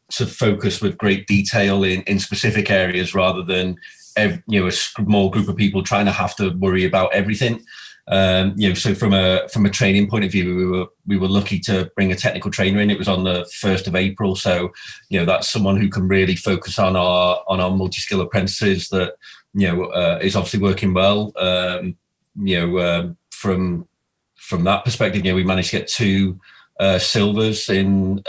focus with great detail in specific areas rather than a small group of people trying to have to worry about everything. So from a training point of view, we were lucky to bring a technical trainer in. It was on the 1st of April. So, that's someone who can really focus on our multi-skill apprentices that, is obviously working well. From that perspective, we managed to get 2 silvers in,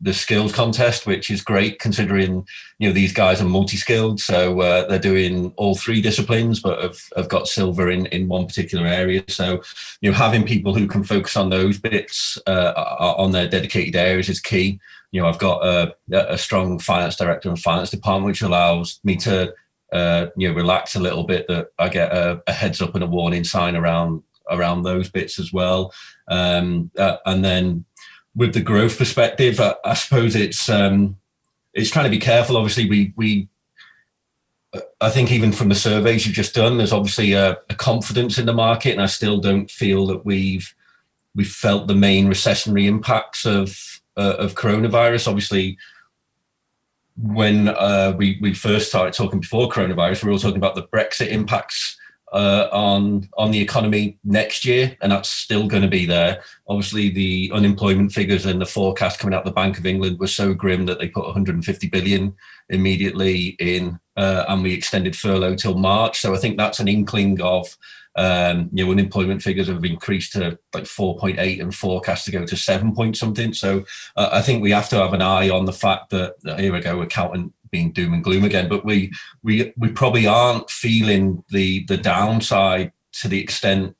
the skills contest, which is great considering, these guys are multi-skilled. So they're doing all 3 disciplines, but have got silver in one particular area. So, having people who can focus on those bits on their dedicated areas is key. I've got a strong finance director and finance department, which allows me to, relax a little bit, that I get a heads up and a warning sign around those bits as well. And then, with the growth perspective, I suppose it's trying to be careful. Obviously, I think even from the surveys you've just done, there's obviously a confidence in the market, and I still don't feel that we've felt the main recessionary impacts of coronavirus. Obviously, when we first started talking before coronavirus, we were all talking about the Brexit impacts on the economy next year, and that's still going to be there. Obviously, the unemployment figures and the forecast coming out of the Bank of England were so grim that they put 150 billion immediately in, and we extended furlough till March. So I think that's an inkling of unemployment figures have increased to like 4.8 and forecast to go to 7 point something. So I think we have to have an eye on the fact that, here we go, accountant being doom and gloom again, but we probably aren't feeling the downside to the extent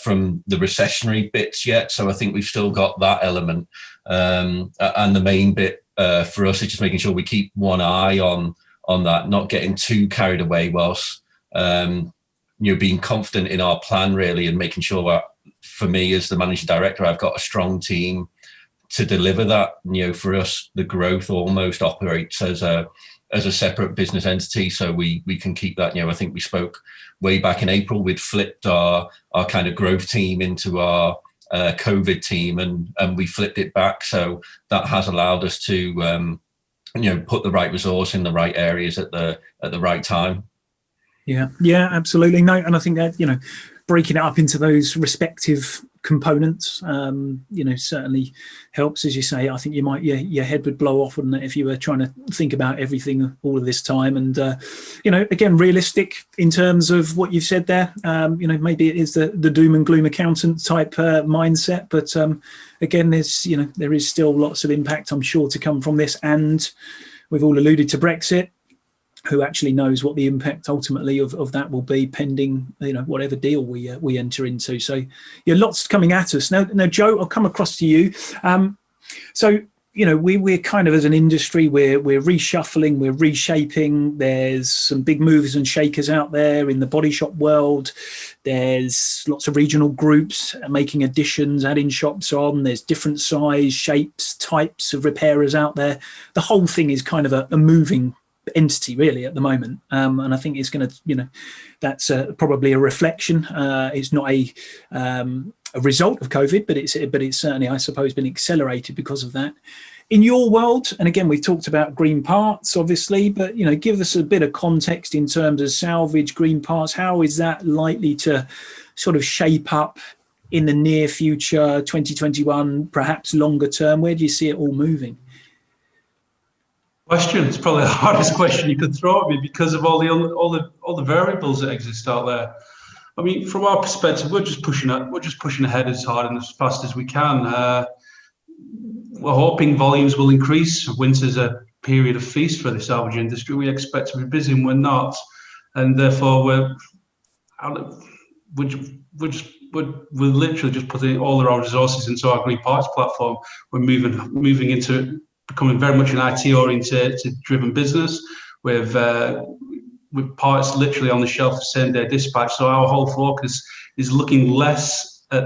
from the recessionary bits yet. So I think we've still got that element, and the main bit for us is just making sure we keep one eye on that, not getting too carried away, whilst being confident in our plan really, and making sure that, for me as the managing director, I've got a strong team to deliver that. For us, the growth almost operates as a separate business entity, so we can keep that. I think we spoke way back in April, we'd flipped our kind of growth team into our COVID team, and we flipped it back. So that has allowed us to put the right resource in the right areas at the right time. Yeah, absolutely. No, and I think that breaking it up into those respective components, certainly helps. As you say, I think your head would blow off, wouldn't it, if you were trying to think about everything all of this time. And again, realistic in terms of what you've said there. Maybe it is the doom and gloom accountant type mindset, but again, there is still lots of impact, I'm sure, to come from this. And we've all alluded to Brexit. Who actually knows what the impact ultimately of that will be, pending whatever deal we enter into. So lots coming at us now. Joe, I'll come across to you. We're kind of, as an industry, we're reshuffling, we're reshaping. There's some big movers and shakers out there in the body shop world. There's lots of regional groups making additions, adding shops on. There's different size, shapes, types of repairers out there. The whole thing is kind of a moving entity really at the moment, and I think it's going to, that's probably a reflection. It's not a result of COVID, but it's certainly, I suppose, been accelerated because of that. In your world, and again, we've talked about green parts, obviously, but give us a bit of context in terms of salvage, green parts. How is that likely to sort of shape up in the near future, 2021, perhaps longer term? Where do you see it all moving? Question. It's probably the hardest question you could throw at me because of all the variables that exist out there. I mean, from our perspective, we're just pushing ahead as hard and as fast as we can. We're hoping volumes will increase. Winters are period of feast for the salvage industry. We expect to be busy, and we're not, and therefore we're literally just putting all of our resources into our green parts platform. We're moving into becoming very much an IT oriented driven business with parts literally on the shelf for same day dispatch. So our whole focus is looking less at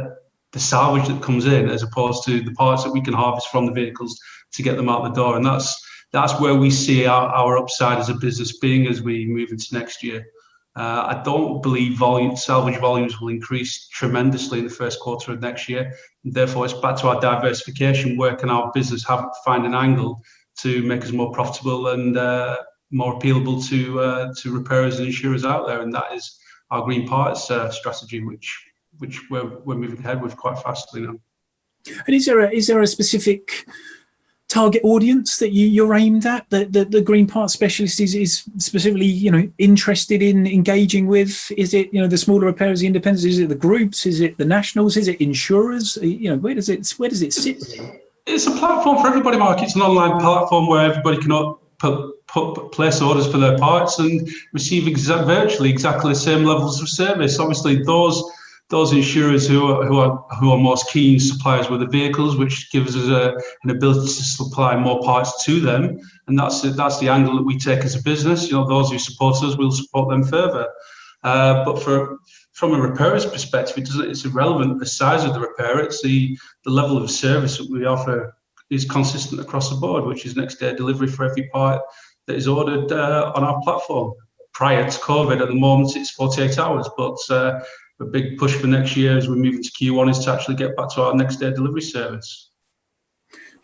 the salvage that comes in as opposed to the parts that we can harvest from the vehicles to get them out the door. And that's where we see our upside as a business being as we move into next year. I don't believe salvage volumes will increase tremendously in the first quarter of next year. And therefore, it's back to our diversification. Where can our business find an angle to make us more profitable and more appealable to repairers and insurers out there? And that is our green parts strategy, which we're moving ahead with quite fastly now. And is there a specific target audience that you're aimed at, that the green parts specialist is specifically, interested in engaging with? Is it, the smaller repairers, the independents? Is it the groups? Is it the nationals? Is it insurers? Where does it sit? It's a platform for everybody, Mark. It's an online platform where everybody can place orders for their parts and receive virtually exactly the same levels of service. Obviously, those insurers who are most keen suppliers with the vehicles, which gives us an ability to supply more parts to them, and that's the angle that we take as a business. Those who support us, we'll support them further. But from a repairer's perspective, it's irrelevant the size of the repair. It's the level of service that we offer is consistent across the board, which is next day delivery for every part that is ordered on our platform. Prior to COVID, at the moment it's 48 hours, but a big push for next year as we move into Q1 is to actually get back to our next day delivery service.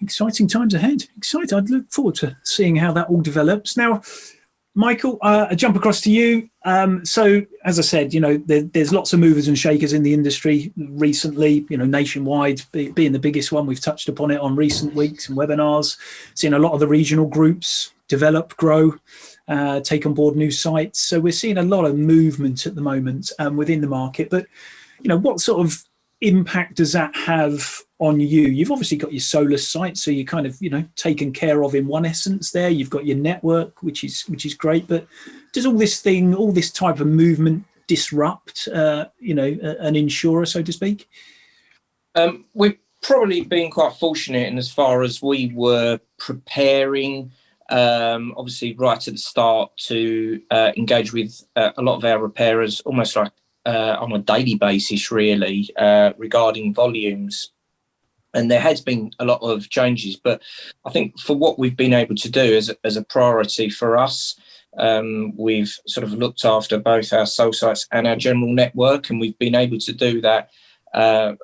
Exciting times ahead. Exciting. I'd look forward to seeing how that all develops. Now, Michael, I jump across to you. So, as I said, there's lots of movers and shakers in the industry recently, nationwide being the biggest one. We've touched upon it on recent weeks and webinars, seen a lot of the regional groups develop, grow, take on board new sites. So we're seeing a lot of movement at the moment within the market. But, what sort of impact does that have on you? You've obviously got your solar site, so you're kind of, taken care of in one essence there. You've got your network, which is great. But does all this type of movement disrupt, an insurer, so to speak? We've probably been quite fortunate in as far as we were preparing, obviously right at the start, to engage with a lot of our repairers almost like on a daily basis, really, regarding volumes. And there has been a lot of changes, but I think for what we've been able to do as a priority for us, we've sort of looked after both our sole sites and our general network, and we've been able to do that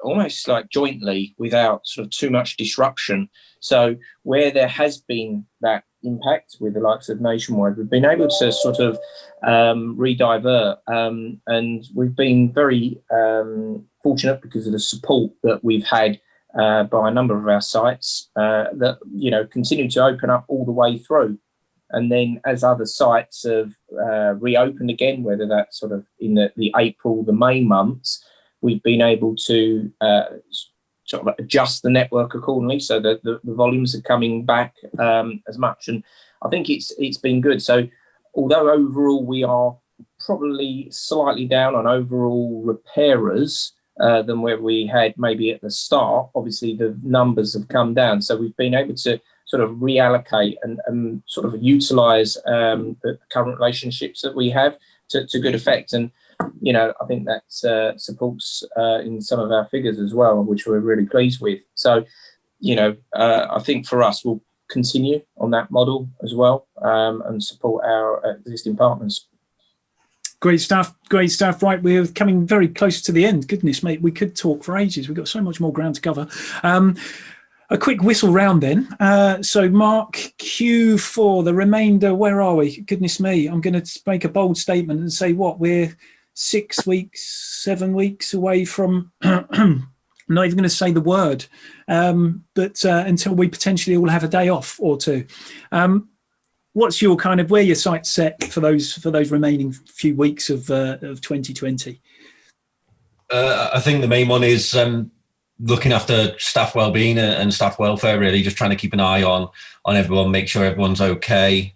almost like jointly without sort of too much disruption. So where there has been that impact with the likes of Nationwide, we've been able to sort of redivert, and we've been very fortunate because of the support that we've had by a number of our sites that continue to open up all the way through. And then as other sites have reopened again, whether that's sort of in the April, the May months, we've been able to sort of adjust the network accordingly, so that the volumes are coming back as much. And I think it's been good. So although overall we are probably slightly down on overall repairers than where we had maybe at the start, obviously the numbers have come down. So we've been able to sort of reallocate and sort of utilise the current relationships that we have to good effect. And I think that supports in some of our figures as well, which we're really pleased with. So, I think for us, we'll continue on that model as well and support our existing partners. Great stuff. Right, we're coming very close to the end. Goodness, mate, we could talk for ages. We've got so much more ground to cover. A quick whistle round then. So Mark, Q4, the remainder, where are we? Goodness me, I'm going to make a bold statement and say we're 6 weeks, 7 weeks away from, I'm not even going to say the word, but until we potentially all have a day off or two. What's your kind of, where your sights set for those remaining few weeks of 2020? I think the main one is looking after staff wellbeing and staff welfare, really just trying to keep an eye on everyone, make sure everyone's okay,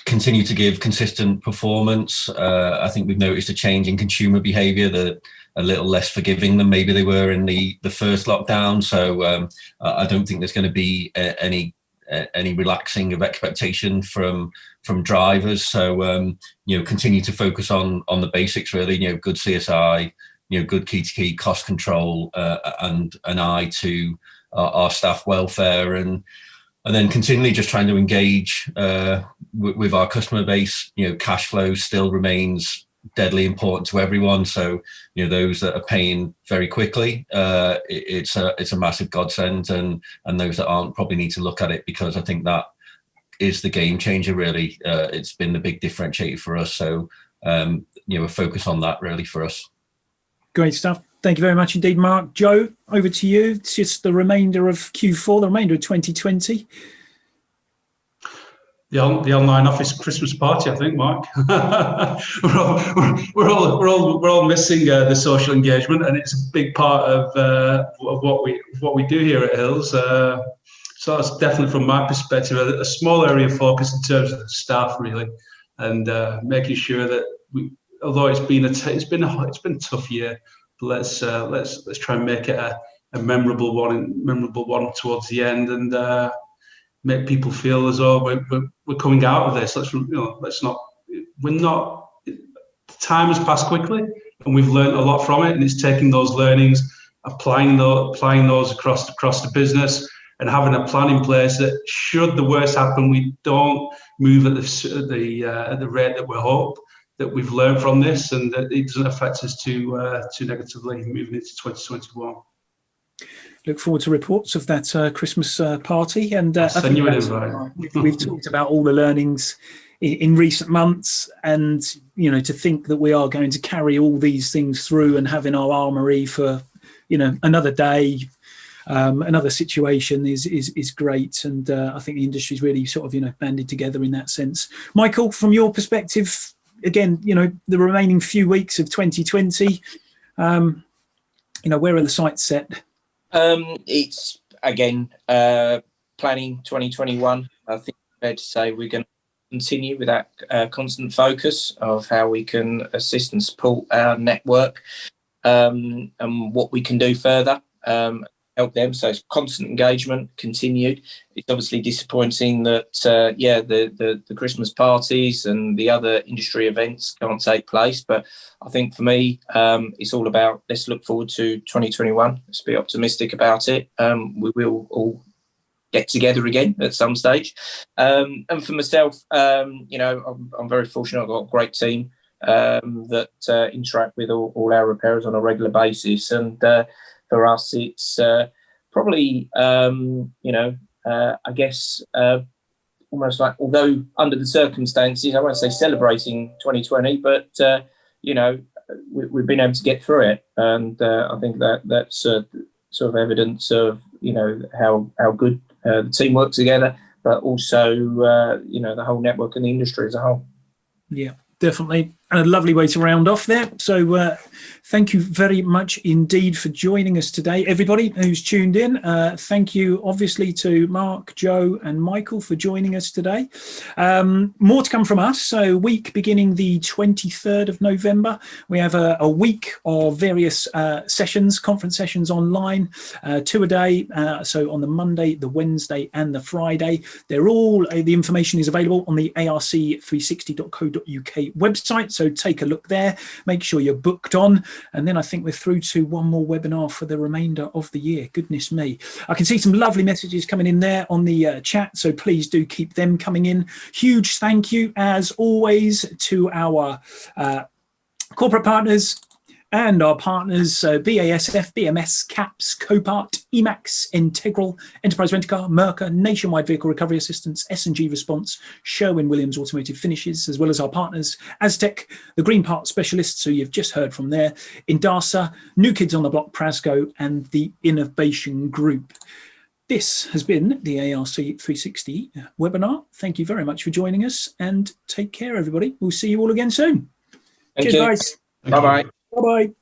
continue to give consistent performance. I think we've noticed a change in consumer behaviour, that a little less forgiving than maybe they were in the first lockdown. So I don't think there's going to be any relaxing of expectation from drivers. So continue to focus on the basics, really. Good CSI, good key-to-key cost control, and an eye to our staff welfare, and then continually just trying to engage with our customer base. Cash flow still remains deadly important to everyone. So those that are paying very quickly, it's a massive godsend, and those that aren't probably need to look at it, because I think that is the game changer, really. It's been the big differentiator for us. So a focus on that, really, for us. Great stuff. Thank you very much indeed, Mark. Joe, over to you. It's just the remainder of Q4, the remainder of 2020. The online office Christmas party, I think, Mark. we're all missing the social engagement, and it's a big part of what we do here at Hills. So that's definitely, from my perspective, a small area of focus in terms of the staff, really, and making sure that although it's been a tough year, let's try and make it a memorable one towards the end, and make people feel as though we're coming out of this. Time has passed quickly, and we've learned a lot from it, and it's taking those learnings, applying those across the business, and having a plan in place that, should the worst happen, we don't move at the rate that we hope, that we've learned from this, and that it doesn't affect us too negatively moving into 2021. Look forward to reports of that Christmas party, and send you an invite. We've talked about all the learnings in recent months, and to think that we are going to carry all these things through and have in our armoury for another day, another situation is great, and I think the industry's really sort of banded together in that sense. Michael, from your perspective, again, the remaining few weeks of 2020, where are the sights set? It's again planning 2021. I think it's fair to say we're going to continue with that constant focus of how we can assist and support our network, and what we can do further, help them. So it's constant engagement continued. It's obviously disappointing that the Christmas parties and the other industry events can't take place, but I think for me, it's all about, let's look forward to 2021. Let's be optimistic about it. We will all get together again at some stage. And for myself, I'm very fortunate. I've got a great team that interact with all our repairers on a regular basis. And for us, it's probably, I guess, almost like, although under the circumstances, I won't say celebrating 2020, but we've been able to get through it, and I think that's sort of evidence of how good the team works together, but also the whole network and the industry as a whole. Yeah, definitely. And a lovely way to round off there. So thank you very much indeed for joining us today, everybody who's tuned in. Thank you, obviously, to Mark, Joe and Michael for joining us today. More to come from us. So week beginning the 23rd of November, we have a week of various sessions, conference sessions online, 2 a day. So on the Monday, the Wednesday and the Friday. They're all, the information is available on the ARC360.co.uk website. So take a look there, make sure you're booked on. And then I think we're through to one more webinar for the remainder of the year. Goodness me. I can see some lovely messages coming in there on the chat, so please do keep them coming in. Huge thank you, as always, to our corporate partners and our partners, BASF, BMS, CAPS, Copart, Emacs, Integral, Enterprise Rent-A-Car, Mercer, Nationwide Vehicle Recovery Assistance, S&G Response, Sherwin-Williams Automotive Finishes, as well as our partners, Aztec, the Green Part Specialists, who you've just heard from there, Indasa, New Kids on the Block, Prasco, and the Innovation Group. This has been the ARC360 webinar. Thank you very much for joining us, and take care, everybody. We'll see you all again soon. Thank Cheers, you. guys. Bye-bye. Bye-bye.